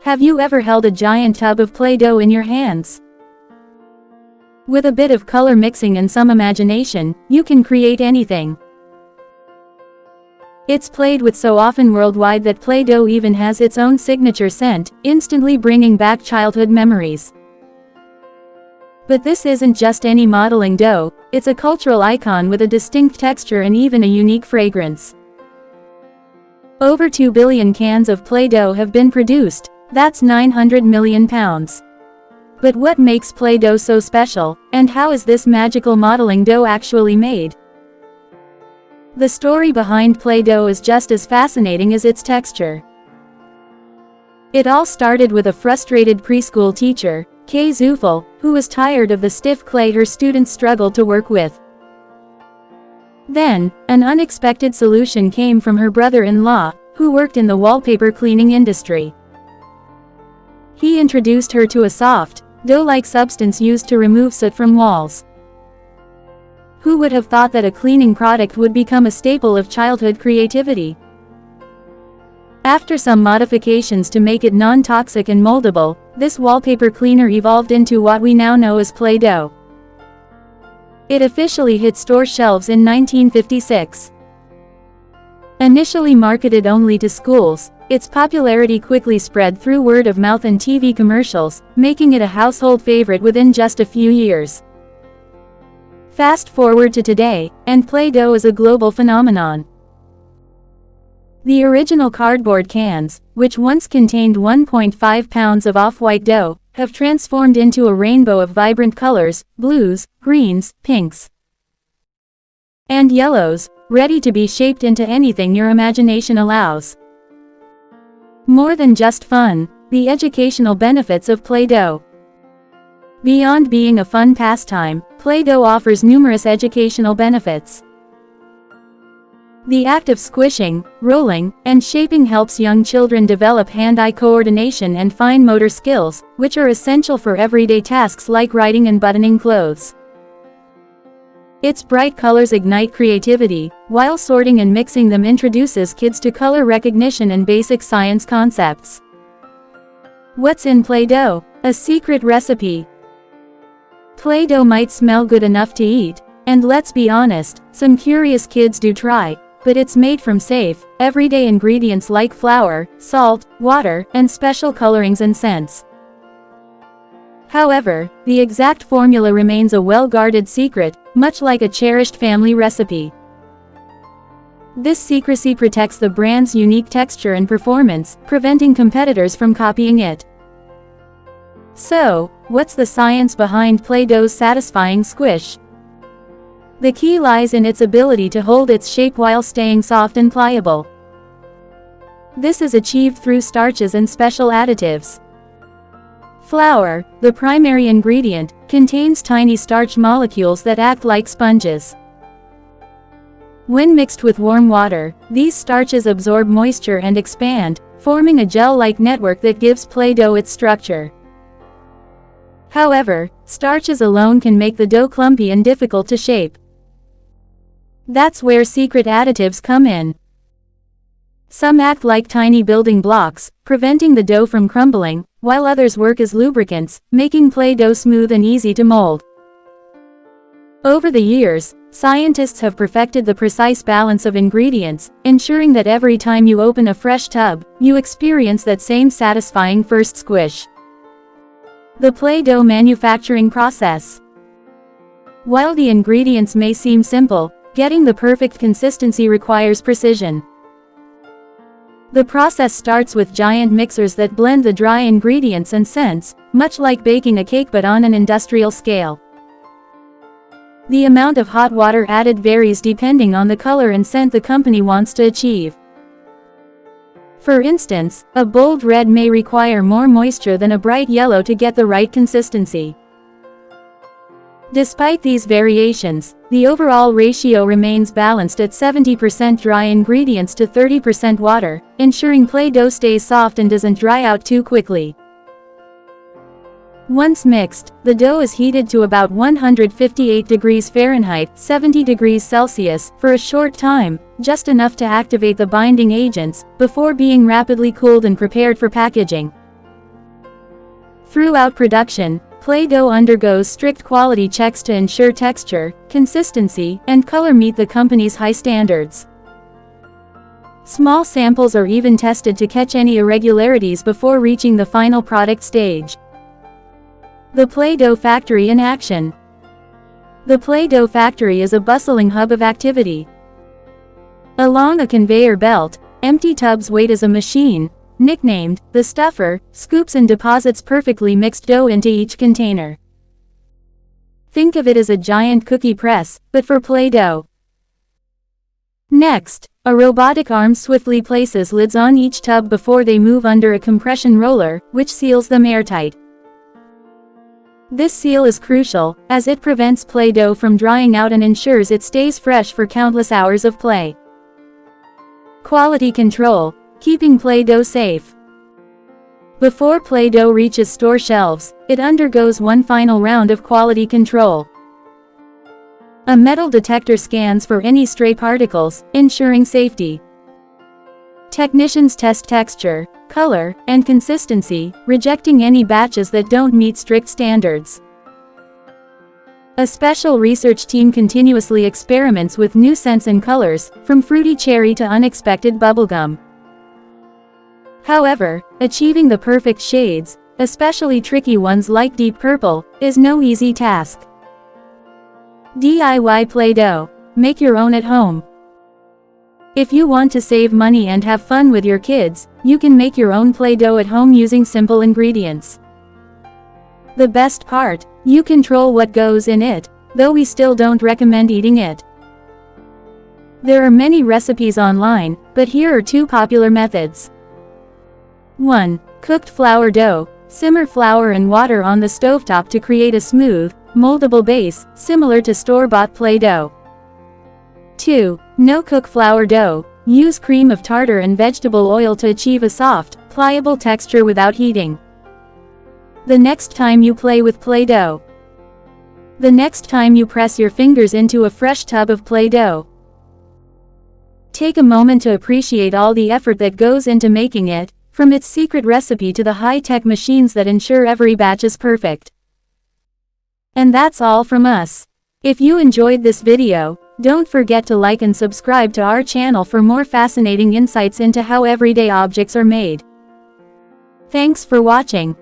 Have you ever held a giant tub of Play-Doh in your hands? With a bit of color mixing and some imagination, you can create anything. It's played with so often worldwide that Play-Doh even has its own signature scent, instantly bringing back childhood memories. But this isn't just any modeling dough, it's a cultural icon with a distinct texture and even a unique fragrance. Over 2 billion cans of Play-Doh have been produced. That's 900 million pounds. But what makes Play-Doh so special, and how is this magical modeling dough actually made? The story behind Play-Doh is just as fascinating as its texture. It all started with a frustrated preschool teacher, Kay Zufel, who was tired of the stiff clay her students struggled to work with. Then, an unexpected solution came from her brother-in-law, who worked in the wallpaper cleaning industry. He introduced her to a soft, dough-like substance used to remove soot from walls. Who would have thought that a cleaning product would become a staple of childhood creativity? After some modifications to make it non-toxic and moldable, this wallpaper cleaner evolved into what we now know as Play-Doh. It officially hit store shelves in 1956. Initially marketed only to schools, its popularity quickly spread through word of mouth and TV commercials, making it a household favorite within just a few years. Fast forward to today, and Play-Doh is a global phenomenon. The original cardboard cans, which once contained 1.5 pounds of off-white dough, have transformed into a rainbow of vibrant colors, blues, greens, pinks, and yellows, ready to be shaped into anything your imagination allows. More than just fun, the educational benefits of Play-Doh. Beyond being a fun pastime, Play-Doh offers numerous educational benefits. The act of squishing, rolling, and shaping helps young children develop hand-eye coordination and fine motor skills, which are essential for everyday tasks like writing and buttoning clothes. Its bright colors ignite creativity, while sorting and mixing them introduces kids to color recognition and basic science concepts. What's in Play-Doh? A secret recipe. Play-Doh might smell good enough to eat, and let's be honest, some curious kids do try, but it's made from safe, everyday ingredients like flour, salt, water, and special colorings and scents. However, the exact formula remains a well-guarded secret, much like a cherished family recipe. This secrecy protects the brand's unique texture and performance, preventing competitors from copying it. So, what's the science behind Play-Doh's satisfying squish? The key lies in its ability to hold its shape while staying soft and pliable. This is achieved through starches and special additives. Flour, the primary ingredient, contains tiny starch molecules that act like sponges. When mixed with warm water, these starches absorb moisture and expand, forming a gel-like network that gives Play-Doh its structure. However, starches alone can make the dough clumpy and difficult to shape. That's where secret additives come in. Some act like tiny building blocks, preventing the dough from crumbling, while others work as lubricants, making Play-Doh smooth and easy to mold. Over the years, scientists have perfected the precise balance of ingredients, ensuring that every time you open a fresh tub, you experience that same satisfying first squish. The Play-Doh manufacturing process. While the ingredients may seem simple, getting the perfect consistency requires precision. The process starts with giant mixers that blend the dry ingredients and scents, much like baking a cake but on an industrial scale. The amount of hot water added varies depending on the color and scent the company wants to achieve. For instance, a bold red may require more moisture than a bright yellow to get the right consistency. Despite these variations, the overall ratio remains balanced at 70% dry ingredients to 30% water, ensuring Play-Doh stays soft and doesn't dry out too quickly. Once mixed, the dough is heated to about 158 degrees Fahrenheit, 70 degrees Celsius, for a short time, just enough to activate the binding agents, before being rapidly cooled and prepared for packaging. Throughout production, Play-Doh undergoes strict quality checks to ensure texture, consistency, and color meet the company's high standards. Small samples are even tested to catch any irregularities before reaching the final product stage. The Play-Doh factory in action. The Play-Doh factory is a bustling hub of activity. Along a conveyor belt, empty tubs wait as a machine, nicknamed the stuffer, scoops and deposits perfectly mixed dough into each container. Think of it as a giant cookie press, but for Play-Doh. Next, a robotic arm swiftly places lids on each tub before they move under a compression roller, which seals them airtight. This seal is crucial, as it prevents Play-Doh from drying out and ensures it stays fresh for countless hours of play. Quality control, keeping Play-Doh safe. Before Play-Doh reaches store shelves, it undergoes one final round of quality control. A metal detector scans for any stray particles, ensuring safety. Technicians test texture, color, and consistency, rejecting any batches that don't meet strict standards. A special research team continuously experiments with new scents and colors, from fruity cherry to unexpected bubblegum. However, achieving the perfect shades, especially tricky ones like deep purple, is no easy task. DIY Play-Doh. Make your own at home. If you want to save money and have fun with your kids, you can make your own Play-Doh at home using simple ingredients. The best part, you control what goes in it, though we still don't recommend eating it. There are many recipes online, but here are two popular methods. 1. Cooked flour dough. Simmer flour and water on the stovetop to create a smooth, moldable base, similar to store-bought Play-Doh. 2. No-cook flour dough. Use cream of tartar and vegetable oil to achieve a soft, pliable texture without heating. The next time you play with Play-Doh. The next time you press your fingers into a fresh tub of Play-Doh. Take a moment to appreciate all the effort that goes into making it, from its secret recipe to the high-tech machines that ensure every batch is perfect. And that's all from us. If you enjoyed this video, don't forget to like and subscribe to our channel for more fascinating insights into how everyday objects are made. Thanks for watching.